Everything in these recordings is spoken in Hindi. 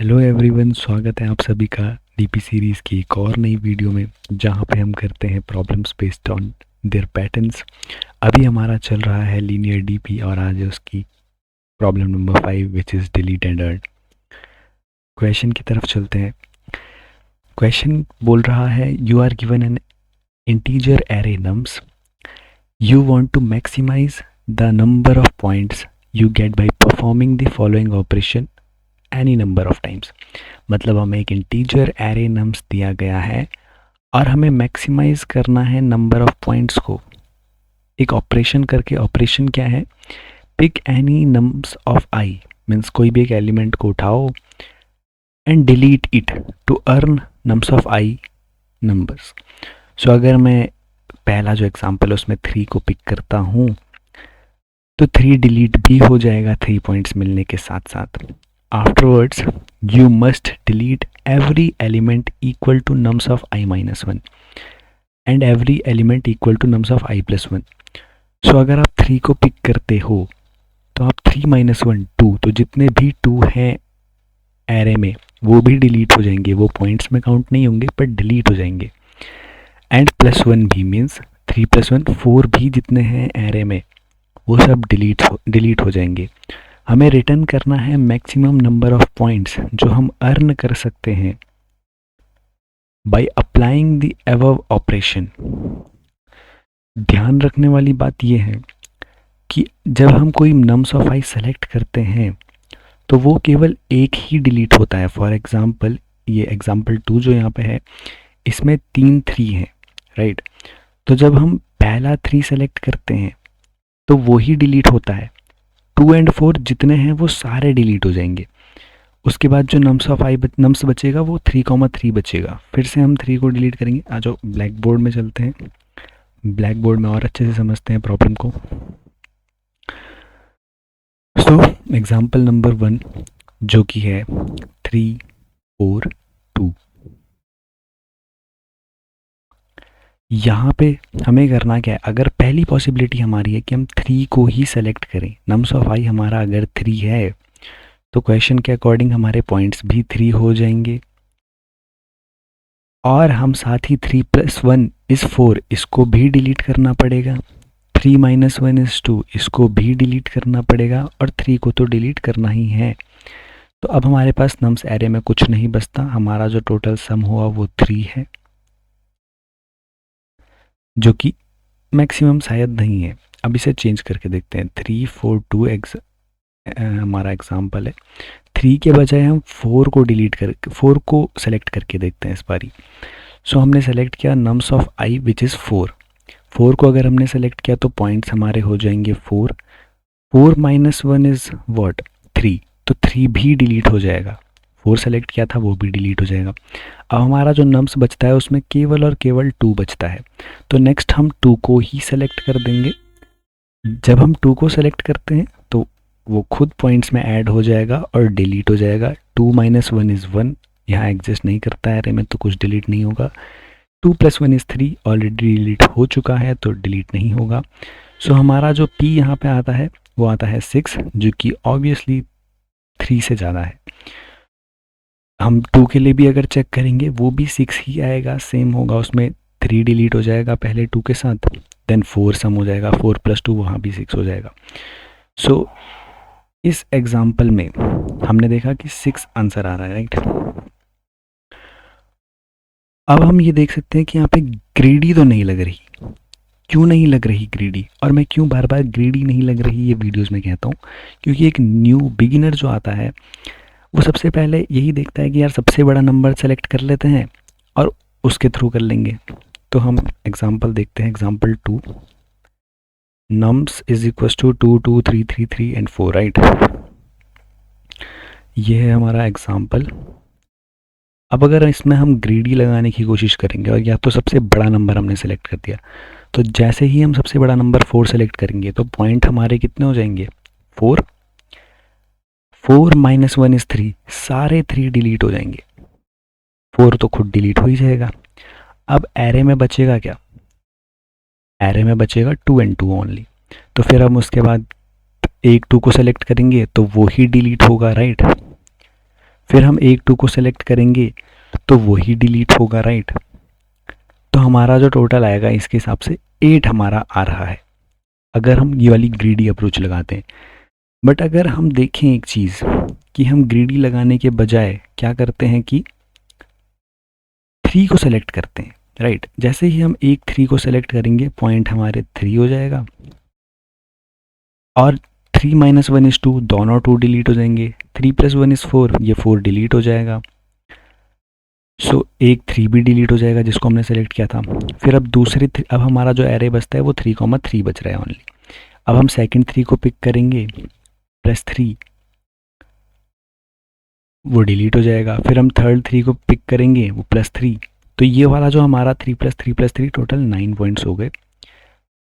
हेलो एवरीवन, स्वागत है आप सभी का डीपी सीरीज़ की एक और नई वीडियो में, जहां पे हम करते हैं problems based on their patterns. अभी हमारा चल रहा है लीनियर डीपी और आज है उसकी problem number 5 which is delete and add. Question की तरफ चलते हैं। क्वेश्चन बोल रहा है you are given an integer array nums, you want to maximise the number of points you get by performing the following operation any number of times. मतलब हमें एक इंटीजर एरे नम्स दिया गया है और हमें मैक्सिमाइज करना है नंबर ऑफ पॉइंट्स को एक ऑपरेशन करके। ऑपरेशन क्या है? Pick any nums of i, means कोई भी एक एलिमेंट को उठाओ and delete it to earn nums of i numbers. So अगर मैं पहला जो एग्जांपल है उसमें 3 को पिक करता हूँ तो 3 डिलीट भी हो जाएगा 3 पॉइंट्स मिलने के साथ साथ। Afterwards, you must delete every element equal to nums of I minus 1 and every element equal to nums of I plus 1. So अगर आप 3 को पिक करते हो तो आप 3 minus 1 2, तो जितने भी 2 हैं एरे में वो भी डिलीट हो जाएंगे, वो पॉइंट्स में काउंट नहीं होंगे पर डिलीट हो जाएंगे। एंड प्लस 1 भी मीन्स 3 + 1 4 भी जितने हैं एरे में वो सब डिलीट हो जाएंगे। हमें रिटर्न करना है मैक्सिमम नंबर ऑफ पॉइंट्स जो हम अर्न कर सकते हैं by applying the above operation. ध्यान रखने वाली बात यह है कि जब हम कोई नम्स ऑफ आई सेलेक्ट करते हैं तो वो केवल एक ही डिलीट होता है। फॉर एग्जांपल ये एग्जांपल 2 जो यहाँ पे है इसमें 3 3 हैं, राइट। तो जब हम पहला 3 सेलेक्ट करते हैं तो वो ही डिलीट होता है। 2 और 4 जितने हैं वो सारे डिलीट हो जाएंगे। उसके बाद जो नम्स ऑफ आई नम्स बचेगा वो 3,3 बचेगा। फिर से हम 3 को डिलीट करेंगे। आ जाओ ब्लैक बोर्ड में चलते हैं, ब्लैक बोर्ड में और अच्छे से समझते हैं प्रॉब्लम को। सो एग्जांपल नंबर 1 जो कि है 3 4 2, यहाँ पे हमें करना क्या है? अगर पहली पॉसिबिलिटी हमारी है कि हम 3 को ही सेलेक्ट करें, नम्स ऑफ आई हमारा अगर 3 है तो क्वेश्चन के अकॉर्डिंग हमारे पॉइंट्स भी 3 हो जाएंगे और हम साथ ही 3 + 1 = 4 इसको भी डिलीट करना पड़ेगा। 3 - 1 = 2 इसको भी डिलीट करना पड़ेगा और 3 को तो डिलीट करना ही है। तो अब हमारे पास नम्स एरे में कुछ नहीं बचता, हमारा जो टोटल सम हुआ वो 3 है, जो कि मैक्सिमम शायद नहीं है। अब इसे चेंज करके देखते हैं। 3 4 2 हमारा एग्जाम्पल है। 3 के बजाय हम 4 को डिलीट कर 4 को सेलेक्ट करके देखते हैं इस बारी। सो हमने सेलेक्ट किया nums of I which is 4। 4 को अगर हमने सेलेक्ट किया तो पॉइंट्स हमारे हो जाएंगे 4। 4 - 1 इज़ व्हाट? 3, तो 3 भी डिलीट हो जाएगा। 4 सेलेक्ट किया था वो भी डिलीट हो जाएगा। अब हमारा जो नम्स बचता है उसमें केवल और केवल 2 बचता है। तो नेक्स्ट हम 2 को ही सेलेक्ट कर देंगे। जब हम 2 को सेलेक्ट करते हैं तो वो खुद पॉइंट्स में ऐड हो जाएगा और डिलीट हो जाएगा। 2 - 1 इज़ 1, यहाँ एग्जिस्ट नहीं करता है एरे में तो कुछ डिलीट नहीं होगा। 2 + 1 इज़ 3, ऑलरेडी डिलीट हो चुका है तो डिलीट नहीं होगा। सो हमारा जो P यहाँ पे आता है वो आता है 6, जो कि ऑब्वियसली 3 से ज़्यादा है। हम 2 के लिए भी अगर चेक करेंगे वो भी 6 ही आएगा, सेम होगा। उसमें 3 डिलीट हो जाएगा पहले 2 के साथ, देन 4 सम हो जाएगा, 4 + 2 वहाँ भी 6 हो जाएगा। सो इस एग्जाम्पल में हमने देखा कि 6 आंसर आ रहा है, राइट। अब हम ये देख सकते हैं कि यहाँ पे ग्रीडी तो नहीं लग रही। क्यों नहीं लग रही ग्रीडी? और मैं क्यों बार बार ग्रीडी नहीं लग रही ये वीडियोस में कहता हूँ, क्योंकि एक न्यू बिगिनर जो आता है वो सबसे पहले यही देखता है कि यार सबसे बड़ा नंबर सेलेक्ट कर लेते हैं और उसके थ्रू कर लेंगे। तो हम एग्जाम्पल देखते हैं। Example 2, nums is equal to 2 2 3 3 3 and 4, right. ये है हमारा एग्जाम्पल। अब अगर इसमें हम ग्रीडी लगाने की कोशिश करेंगे और या तो सबसे बड़ा नंबर हमने सेलेक्ट कर दिया, तो जैसे ही हम सबसे बड़ा नंबर 4 सेलेक्ट करेंगे तो पॉइंट हमारे कितने हो जाएंगे? 4। 4 - 1 इज़ 3, सारे 3 डिलीट हो जाएंगे। 4 तो खुद डिलीट हो ही जाएगा। अब एरे में बचेगा क्या? एरे में बचेगा 2 और 2 ओनली। तो फिर हम उसके बाद एक 2 को सेलेक्ट करेंगे तो वो ही डिलीट होगा, राइट। फिर हम 1 2 को सेलेक्ट करेंगे तो वही डिलीट होगा, राइट। तो हमारा जो टोटल आएगा इसके हिसाब से 8 हमारा आ रहा है अगर हम ये वाली ग्रीडी अप्रोच लगाते हैं। बट अगर हम देखें एक चीज़ कि हम ग्रीडी लगाने के बजाय क्या करते हैं कि 3 को सेलेक्ट करते हैं, राइट। जैसे ही हम 3 को सेलेक्ट करेंगे पॉइंट हमारे 3 हो जाएगा और 3 - 1 = 2, दोनों 2 डिलीट हो जाएंगे। 3 + 1 = 4, ये 4 डिलीट हो जाएगा। सो एक 3 भी डिलीट हो जाएगा जिसको हमने सेलेक्ट किया था। फिर अब अब हमारा जो एरे बचता है वो 3,3 बच रहा है ओनली। अब हम सेकंड 3 को पिक करेंगे +3, वो डिलीट हो जाएगा। फिर हम थर्ड 3 को पिक करेंगे, वो +3। तो ये वाला जो हमारा 3 + 3 + 3 टोटल 9 पॉइंट्स हो गए।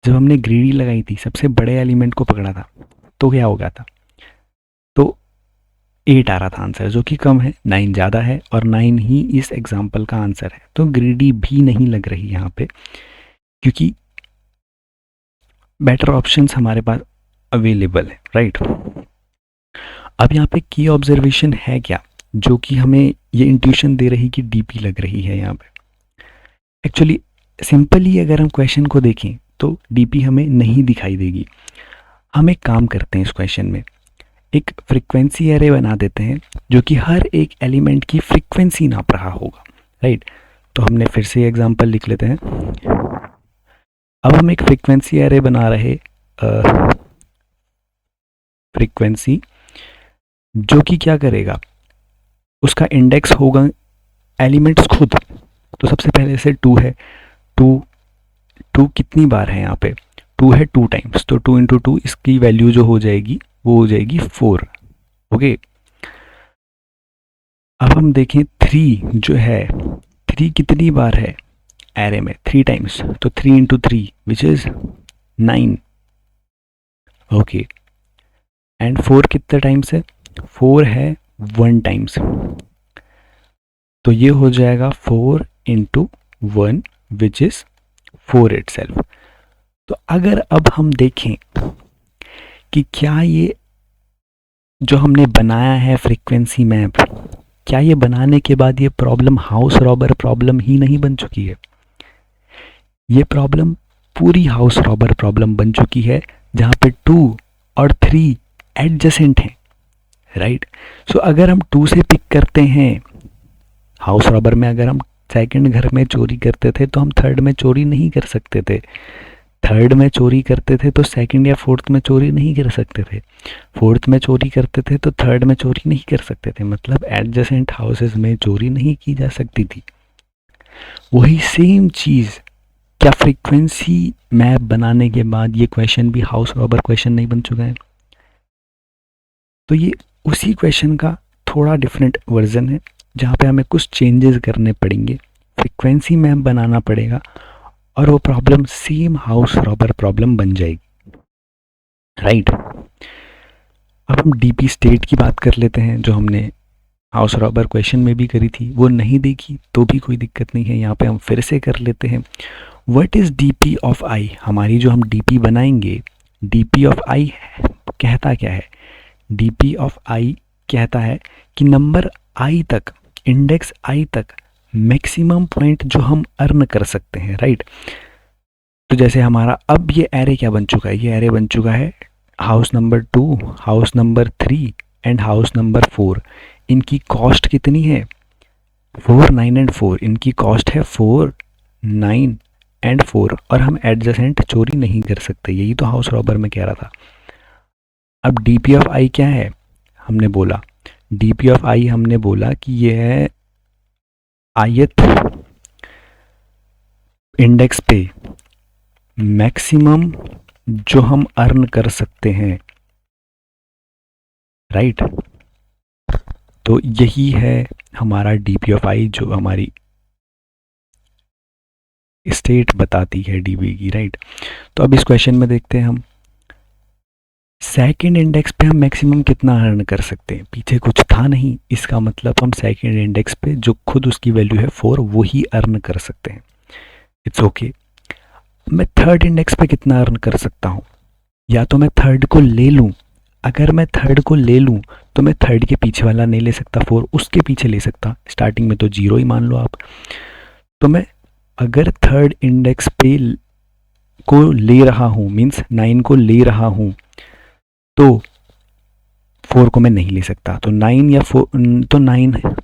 जब हमने ग्रीडी लगाई थी, सबसे बड़े एलिमेंट को पकड़ा था, तो क्या हो गया था, तो 8 आ रहा था आंसर, जो कि कम है। 9 ज़्यादा है और 9 ही इस एग्जाम्पल का आंसर है। तो ग्रीडी भी नहीं लग रही यहाँ पे, क्योंकि बेटर ऑप्शंस हमारे पास अवेलेबल है, राइट। अब यहाँ पे की ऑब्जर्वेशन है क्या, जो कि हमें ये इंट्यूशन दे रही कि डीपी लग रही है यहाँ पे। एक्चुअली सिंपली अगर हम क्वेश्चन को देखें तो डीपी हमें नहीं दिखाई देगी। हम एक काम करते हैं, इस क्वेश्चन में एक फ्रीक्वेंसी एरे बना देते हैं जो कि हर एक एलिमेंट की फ्रीक्वेंसी नाप रहा होगा, राइट। तो हमने फिर से एग्जांपल लिख लेते हैं। अब हम एक फ्रीक्वेंसी एरे बना रहे, फ्रीक्वेंसी जो कि क्या करेगा, उसका इंडेक्स होगा एलिमेंट्स खुद। तो सबसे पहले से 2 है, 2 कितनी बार है यहाँ पे, 2 है 2 टाइम्स, तो 2 × 2 इसकी वैल्यू जो हो जाएगी वो हो जाएगी 4। ओके। अब हम देखें 3 जो है, 3 कितनी बार है एरे में, 3 टाइम्स, तो 3 × 3 विच इज 9। ओके। एंड 4 कितने टाइम्स है, 4 है 1 टाइम्स, तो ये हो जाएगा 4 × 1 विच इज 4 itself। तो अगर अब हम देखें कि क्या ये जो हमने बनाया है फ्रीक्वेंसी मैप, क्या ये बनाने के बाद ये प्रॉब्लम हाउस रॉबर प्रॉब्लम ही नहीं बन चुकी है। ये प्रॉब्लम पूरी हाउस रॉबर प्रॉब्लम बन चुकी है, जहाँ पे 2 और 3 एडजेसेंट हैं, राइट। सो अगर हम 2 से पिक करते हैं, हाउस रॉबर में अगर हम सेकंड घर में चोरी करते थे तो हम थर्ड में चोरी नहीं कर सकते थे, थर्ड में चोरी करते थे तो सेकंड या फोर्थ में चोरी नहीं कर सकते थे, फोर्थ में चोरी करते थे तो थर्ड में चोरी नहीं कर सकते थे। मतलब एडजेसेंट हाउसेस में चोरी नहीं की जा सकती थी। वही सेम चीज़ क्या फ्रीक्वेंसी मैप बनाने के बाद ये क्वेश्चन भी हाउस रॉबर क्वेश्चन नहीं बन चुका है। तो ये उसी क्वेश्चन का थोड़ा डिफरेंट वर्जन है, जहाँ पे हमें कुछ चेंजेस करने पड़ेंगे, फ्रीक्वेंसी मैप बनाना पड़ेगा और वो problem same house robber problem बन जाएगी, राइट। अब हम डीपी स्टेट की बात कर लेते हैं, जो हमने हाउस रॉबर क्वेश्चन में भी करी थी। वो नहीं देखी तो भी कोई दिक्कत नहीं है, यहाँ पे हम फिर से कर लेते हैं। व्हाट इज़ डीपी ऑफ आई, हमारी जो हम डीपी बनाएंगे, डीपी ऑफ आई कहता क्या है, डीपी ऑफ आई कहता है कि नंबर आई तक, इंडेक्स आई तक मैक्सिमम पॉइंट जो हम अर्न कर सकते हैं, राइट। तो जैसे हमारा अब ये एरे क्या बन चुका है, ये एरे बन चुका है house number 2, house number 3 and house number 4। इनकी कॉस्ट कितनी है, 4, 9 एंड 4। इनकी कॉस्ट है 4, 9 एंड 4, और हम एडजेसेंट चोरी नहीं कर सकते। यही तो हाउस रॉबर में कह रहा था। अब डीपी ऑफ आई क्या है, हमने बोला डीपी ऑफ आई, हमने बोला कि ये है ith इंडेक्स पे मैक्सिमम जो हम अर्न कर सकते हैं, राइट। तो यही है हमारा डीपी ऑफ आई, जो हमारी स्टेट बताती है डीबी की, राइट। तो अब इस क्वेश्चन में देखते हैं हम सेकेंड इंडेक्स पे हम मैक्सिमम कितना अर्न कर सकते हैं। पीछे कुछ था नहीं, इसका मतलब हम सेकेंड इंडेक्स पे जो खुद उसकी वैल्यू है 4, वही अर्न कर सकते हैं। It's okay. मैं थर्ड इंडेक्स पे कितना अर्न कर सकता हूँ, या तो मैं थर्ड को ले लूँ अगर मैं थर्ड को ले लूँ तो मैं थर्ड के पीछे वाला नहीं ले सकता, 4 उसके पीछे ले सकता, स्टार्टिंग में तो 0 ही मान लो आप। तो मैं अगर थर्ड इंडेक्स पे को ले रहा हूँ, मीन्स 9 को ले रहा हूँ, तो 4 को मैं नहीं ले सकता। तो 9 या 4, तो 9 है।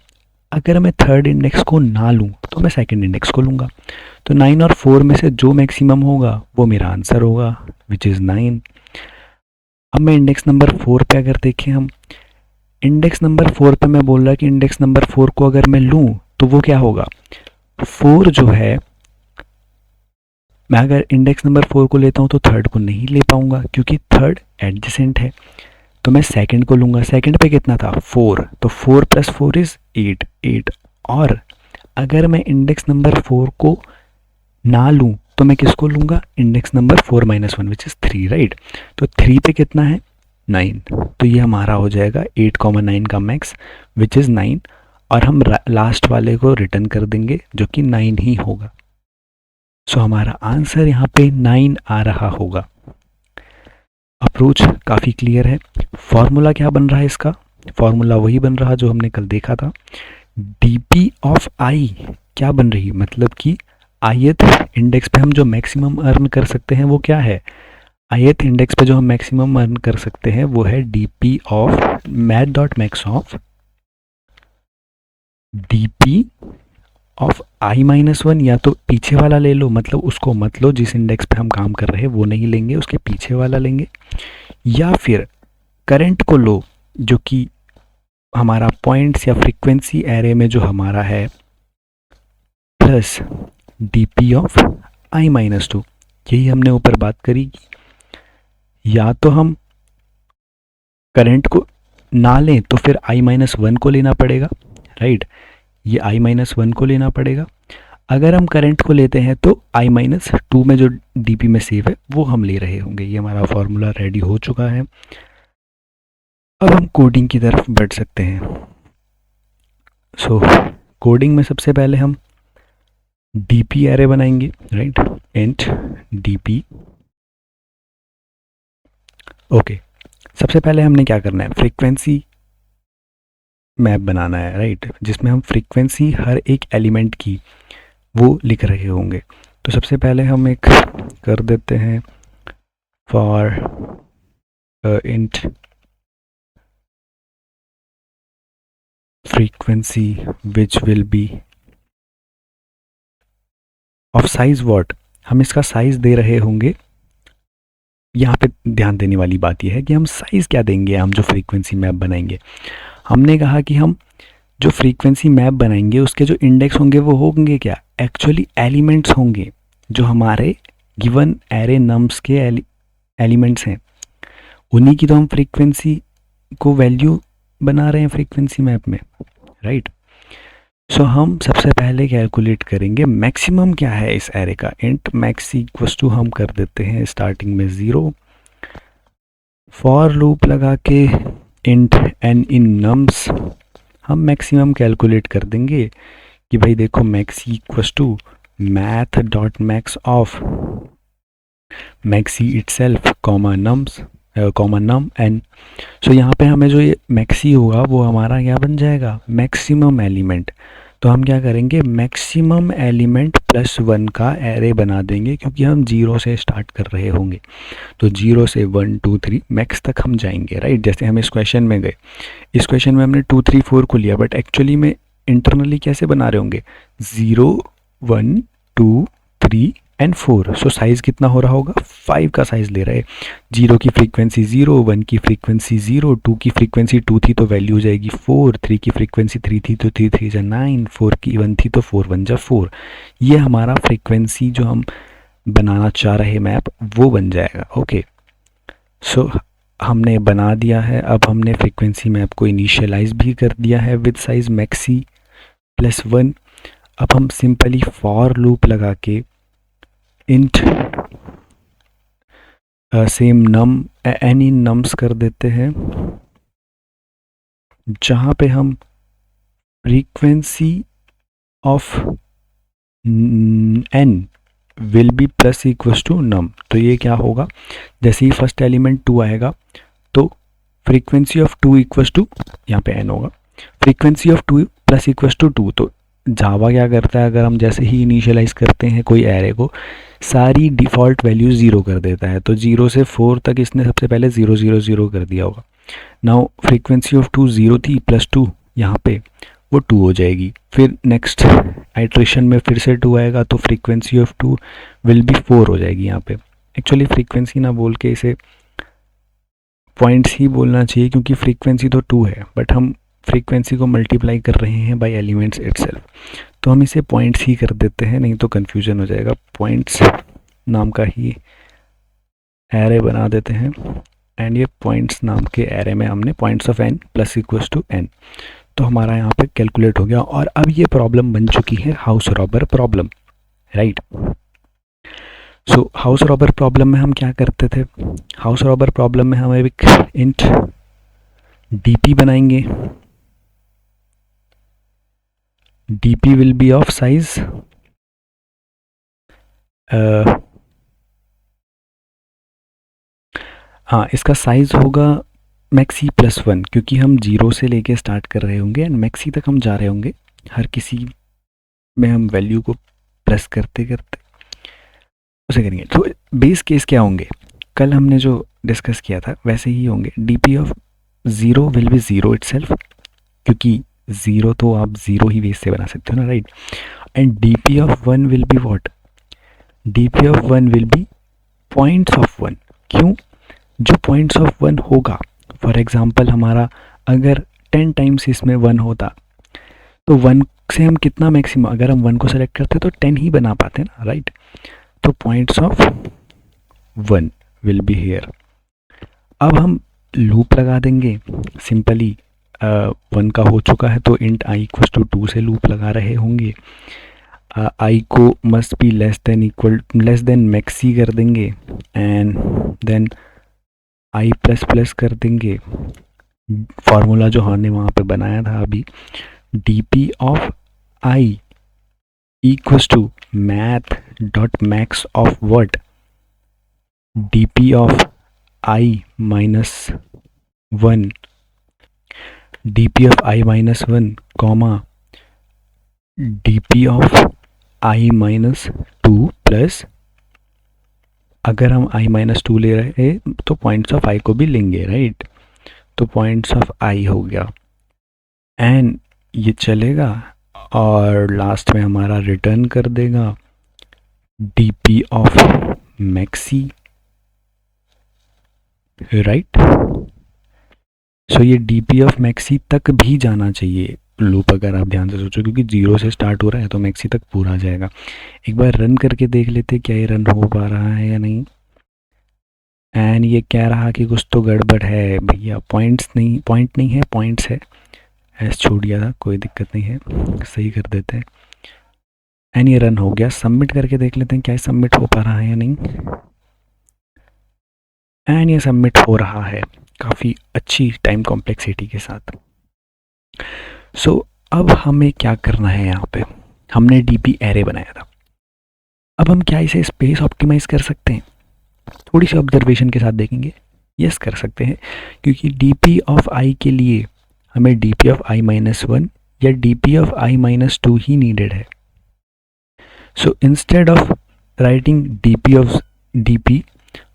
अगर मैं थर्ड इंडेक्स को ना लूँ तो मैं सेकंड इंडेक्स को लूँगा। तो 9 और 4 में से जो मैक्सिमम होगा वो मेरा आंसर होगा, विच इज़ 9। अब मैं इंडेक्स नंबर 4 पे अगर देखें हम, इंडेक्स नंबर 4 पे मैं बोल रहा कि इंडेक्स नंबर 4 को अगर मैं लूँ तो वो क्या होगा, 4 जो है, मैं अगर इंडेक्स नंबर 4 को लेता हूँ तो थर्ड को नहीं ले पाऊंगा क्योंकि थर्ड एडजेसेंट है। तो मैं सेकंड को लूँगा, सेकंड पे कितना था 4, तो 4 + 4 इज़ 8, 8। और अगर मैं इंडेक्स नंबर 4 को ना लूँ तो मैं किसको लूँगा, index number 4 - 1 which is 3, right. तो 3 पे कितना है 9, तो ये हमारा हो जाएगा 8,9 का मैक्स विच इज़ 9। और हम लास्ट वाले को रिटर्न कर देंगे जो कि 9 ही होगा। सो हमारा आंसर यहाँ पे 9 आ रहा होगा। अप्रोच काफ़ी क्लियर है। फॉर्मूला क्या बन रहा है इसका, फॉर्मूला वही बन रहा जो हमने कल देखा था। डीपी ऑफ आई क्या बन रही, मतलब कि ith इंडेक्स पे हम जो मैक्सिमम अर्न कर सकते हैं वो क्या है, ith इंडेक्स पे जो हम मैक्सिमम अर्न कर सकते हैं वो है DP of math max of DP of i-1, या तो पीछे वाला ले लो, मतलब उसको मत लो, जिस इंडेक्स पे हम काम कर रहे हैं वो नहीं लेंगे, उसके पीछे वाला लेंगे, या फिर करंट को लो जो कि हमारा पॉइंट्स या फ्रीक्वेंसी एरे में जो हमारा है, प्लस डीपी ऑफ i-2। यही हमने ऊपर बात करी, या तो हम करंट को ना लें तो फिर i-1 को लेना पड़ेगा, राइट, ये i-1 को लेना पड़ेगा। अगर हम करंट को लेते हैं तो i-2 में जो डीपी में सेव है वो हम ले रहे होंगे। ये हमारा फॉर्मूला रेडी हो चुका है। अब हम कोडिंग की तरफ बढ़ सकते हैं। सो कोडिंग में सबसे पहले हम डीपी एरे बनाएंगे, राइट, इंट डीपी। ओके, सबसे पहले हमने क्या करना है, फ्रीक्वेंसी मैप बनाना है, राइट, जिसमें हम फ्रीक्वेंसी हर एक एलिमेंट की वो लिख रहे होंगे। तो सबसे पहले हम एक कर देते हैं for int frequency which will be of size what, हम इसका साइज दे रहे होंगे। यहाँ पे ध्यान देने वाली बात यह है कि हम साइज क्या देंगे, हम जो फ्रीक्वेंसी मैप बनाएंगे, हमने कहा कि हम जो फ्रीक्वेंसी मैप बनाएंगे उसके जो इंडेक्स होंगे वो होंगे क्या, एक्चुअली एलिमेंट्स होंगे जो हमारे गिवन एरे नम्स के एलिमेंट्स हैं, उन्हीं की तो हम फ्रीक्वेंसी को वैल्यू बना रहे हैं फ्रीक्वेंसी मैप में, राइट। सो हम सबसे पहले कैलकुलेट करेंगे मैक्सिमम क्या है इस एरे का, इंट मैक्स इक्वल्स टू हम कर देते हैं स्टार्टिंग में 0, फॉर लूप लगा के इंट एन इन नम्स हम मैक्सिमम कैलकुलेट कर देंगे कि भाई देखो max equals to math.max of maxi itself comma nums comma num n. So यहाँ पे हमें जो ये मैक्सी होगा वो हमारा क्या बन जाएगा, मैक्सिमम एलिमेंट। तो हम क्या करेंगे, मैक्सिमम एलिमेंट +1 का एरे बना देंगे क्योंकि हम 0 से स्टार्ट कर रहे होंगे। तो 0 से 1 2 3 मैक्स तक हम जाएंगे, राइट। जैसे हम इस क्वेश्चन में गए, इस क्वेश्चन में हमने 2 3 4 को लिया, बट एक्चुअली में इंटरनली कैसे बना रहे होंगे, 0 1 2 3 एंड 4। सो साइज़ कितना हो रहा होगा, 5 का साइज़ ले रहे हैं। 0 की फ्रीक्वेंसी 0, 1 की फ्रीक्वेंसी 0, 2 की फ्रीक्वेंसी 2 थी तो वैल्यू हो जाएगी 4, 3 की फ्रीक्वेंसी 3 थी तो 3 3 जा 9, 4 की 1 थी तो 4 1 जा 4। ये हमारा फ्रीक्वेंसी जो हम बनाना चाह रहे मैप वो बन जाएगा। ओके, सो हमने बना दिया है। अब हमने फ्रीक्वेंसी मैप को इनिशियलाइज भी कर दिया है विद साइज मैक्सी +1। अब हम सिंपली फॉर लूप लगा के इंट सेम नम एनी नम्स कर देते हैं, जहाँ पे हम frequency of n will be += नम। तो ये क्या होगा, जैसे ही फर्स्ट एलिमेंट 2 आएगा तो frequency of two equals to, यहाँ पे एन होगा, frequency of two plus equals to two. तो जावा क्या करता है, अगर हम जैसे ही इनिशियलाइज करते हैं कोई एरे को, सारी डिफ़ॉल्ट वैल्यू ज़ीरो कर देता है। तो 0 से 4 तक इसने सबसे पहले 0 0 0 कर दिया होगा। नाउ फ्रीक्वेंसी ऑफ टू 0 थी, प्लस टू यहाँ पे वो 2 हो जाएगी। फिर नेक्स्ट आइट्रेशन में फिर से 2 आएगा, तो फ्रीक्वेंसी ऑफ 2 विल बी 4 हो जाएगी यहाँ पे। एक्चुअली फ्रीक्वेंसी ना बोल के इसे पॉइंट्स ही बोलना चाहिए, क्योंकि फ्रीक्वेंसी तो 2 है, बट हम फ्रीक्वेंसी को मल्टीप्लाई कर रहे हैं बाय एलिमेंट्स इटसेल्फ, तो हम इसे पॉइंट्स ही कर देते हैं, नहीं तो कन्फ्यूजन हो जाएगा। पॉइंट्स नाम का ही एरे बना देते हैं, एंड ये पॉइंट्स नाम के एरे में हमने points of N plus equals to N, तो हमारा यहाँ पे कैलकुलेट हो गया। और अब ये प्रॉब्लम बन चुकी है हाउस रॉबर प्रॉब्लम, राइट। सो हाउस रॉबर प्रॉब्लम में हम क्या करते थे, हाउस रॉबर प्रॉब्लम में हम एक इंट डीपी बनाएंगे। DP will be of size हाँ, इसका साइज होगा मैक्सी प्लस 1, क्योंकि हम 0 से लेके स्टार्ट कर रहे होंगे एंड मैक्सी तक हम जा रहे होंगे। हर किसी में हम वैल्यू को प्लस करते करते उसे करेंगे। तो बेस केस क्या होंगे, कल हमने जो डिस्कस किया था वैसे ही होंगे। DP of 0 will be 0 itself, क्योंकि 0 तो आप 0 ही बेस से बना सकते हो ना, right. And DP of 1 will be what, DP of 1 will B points of 1। क्यों, जो पॉइंट्स ऑफ 1 होगा, फॉर एग्जांपल हमारा अगर 10 टाइम्स इसमें 1 होता, तो 1 से हम कितना मैक्सिमम, अगर हम 1 को सेलेक्ट करते तो 10 ही बना पाते ना, राइट। तो points of 1 will be here. अब हम लूप लगा देंगे सिंपली। 1 का हो चुका है तो इंट आई इक्वल्स टू 2 से लूप लगा रहे होंगे। आई को must be less than maxi कर देंगे, and then I plus plus कर देंगे। फार्मूला जो हमने वहाँ पे बनाया था अभी, DP of I equals to math dot max of what, DP of I minus 1, DP of I minus 1 comma DP of I minus 2 plus, अगर हम आई माइनस 2 ले रहे हैं तो पॉइंट्स ऑफ आई को भी लेंगे, राइट। तो पॉइंट्स ऑफ आई हो गया, एंड ये चलेगा और लास्ट में हमारा रिटर्न कर देगा डीपी ऑफ मैक्सी, राइट। सो ये डीपी ऑफ मैक्सी तक भी जाना चाहिए लूप, अगर आप ध्यान से सोचो, क्योंकि 0 से स्टार्ट हो रहा है तो मैक्सी तक पूरा जाएगा। एक बार रन करके देख लेते क्या ये रन हो पा रहा है या नहीं। एंड ये कह रहा कि कुछ तो गड़बड़ है भैया, पॉइंट नहीं है, पॉइंट्स है। एस छोड़ दिया था, कोई दिक्कत नहीं है, सही कर देते हैं। एंड ये रन हो गया। सबमिट करके देख लेते हैं क्या सबमिट हो पा रहा है या नहीं। एंड ये सबमिट हो रहा है काफ़ी अच्छी टाइम कॉम्प्लेक्सिटी के साथ। सो अब हमें क्या करना है, यहाँ पे हमने डीपी एरे बनाया था, अब हम क्या इसे स्पेस ऑप्टिमाइज कर सकते हैं, थोड़ी सी ऑब्जर्वेशन के साथ देखेंगे। यस कर सकते हैं, क्योंकि डीपी ऑफ आई के लिए हमें डीपी ऑफ आई माइनस 1 या डीपी ऑफ आई माइनस 2 ही नीडेड है। So instead of writing DP of DP,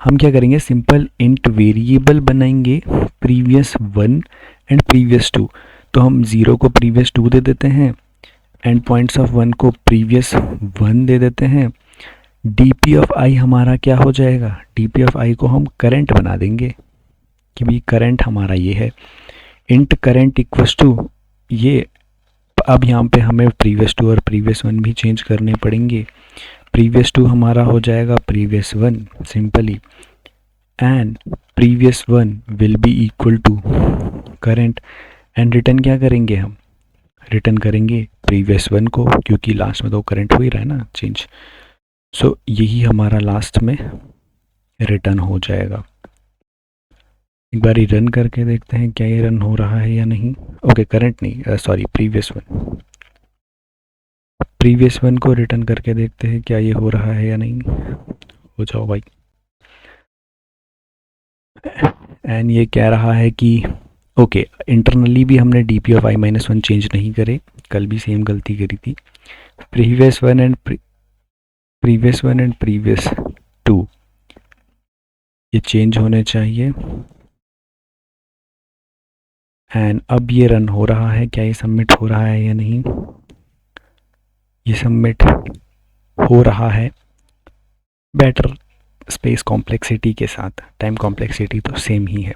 हम क्या करेंगे, सिंपल इंट वेरिएबल बनाएंगे प्रीवियस 1 एंड प्रीवियस 2। तो हम 0 को प्रीवियस 2 दे देते हैं एंड पॉइंट्स ऑफ 1 को प्रीवियस 1 दे देते हैं। डीपी ऑफ आई हमारा क्या हो जाएगा, डीपी ऑफ आई को हम करंट बना देंगे कि भाई करंट हमारा ये है, इंट करंट इक्वल्स टू ये। अब यहाँ पे हमें प्रीवियस 2 और प्रीवियस 1 भी चेंज करने पड़ेंगे। प्रीवियस 2 हमारा हो जाएगा previous 1 simply, and previous 1 will be equal to current. And return क्या करेंगे, हम रिटर्न करेंगे प्रीवियस 1 को, क्योंकि लास्ट में तो करंट हो ही रहा है ना चेंज। सो यही हमारा लास्ट में रिटर्न हो जाएगा। एक बार रन करके देखते हैं क्या ये रन हो रहा है या नहीं। ओके, करंट नहीं, सॉरी प्रीवियस 1, प्रीवियस 1 को रिटर्न करके देखते हैं क्या ये हो रहा है या नहीं। हो जाओ भाई। एंड ये कह रहा है कि ओके इंटरनली भी हमने D P of i-1 change नहीं करे, कल भी सेम गलती करी थी। Previous one and previous two ये चेंज होने चाहिए। एंड अब ये रन हो रहा है, क्या ये सबमिट हो रहा है या नहीं? ये सबमिट हो रहा है बेटर स्पेस कॉम्प्लेक्सिटी के साथ। टाइम कॉम्प्लेक्सिटी तो सेम ही है।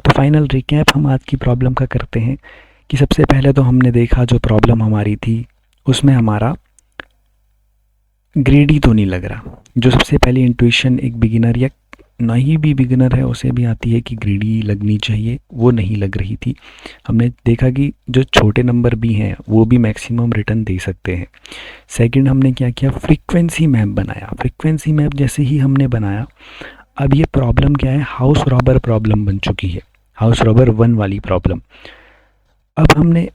तो फाइनल रिकैप हम आज की प्रॉब्लम का करते हैं कि सबसे पहले तो हमने देखा जो प्रॉब्लम हमारी थी उसमें हमारा ग्रेडी तो नहीं लग रहा। जो सबसे पहली इंट्यूशन एक बिगिनर या नहीं भी बिगिनर है उसे भी आती है कि ग्रेडी लगनी चाहिए, वो नहीं लग रही थी। हमने देखा कि जो छोटे नंबर भी हैं वो भी मैक्सिमम रिटर्न दे सकते हैं। सेकंड हमने क्या किया, फ्रीक्वेंसी मैप बनाया। फ्रीक्वेंसी मैप जैसे ही हमने बनाया, अब ये प्रॉब्लम क्या है, हाउस रॉबर प्रॉब्लम बन चुकी है, हाउस रॉबर 1 वाली प्रॉब्लम। अब हमने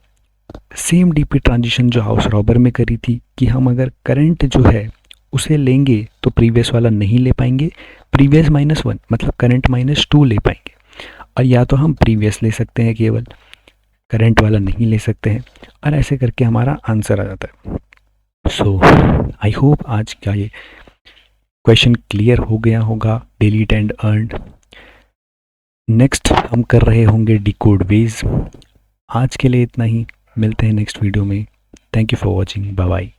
सेम डीपी ट्रांजिशन जो हाउस रॉबर में करी थी कि हम अगर करंट जो है उसे लेंगे तो प्रीवियस वाला नहीं ले पाएंगे, प्रीवियस -1 मतलब करंट -2 ले पाएंगे, और या तो हम प्रीवियस ले सकते हैं केवल, करंट वाला नहीं ले सकते हैं, और ऐसे करके हमारा आंसर आ जाता है। सो आई होप आज का ये क्वेश्चन क्लियर हो गया होगा, डिलीट एंड अर्न। नेक्स्ट हम कर रहे होंगे डिकोड वेज। आज के लिए इतना ही, मिलते हैं नेक्स्ट वीडियो में। Thank you for watching, bye bye.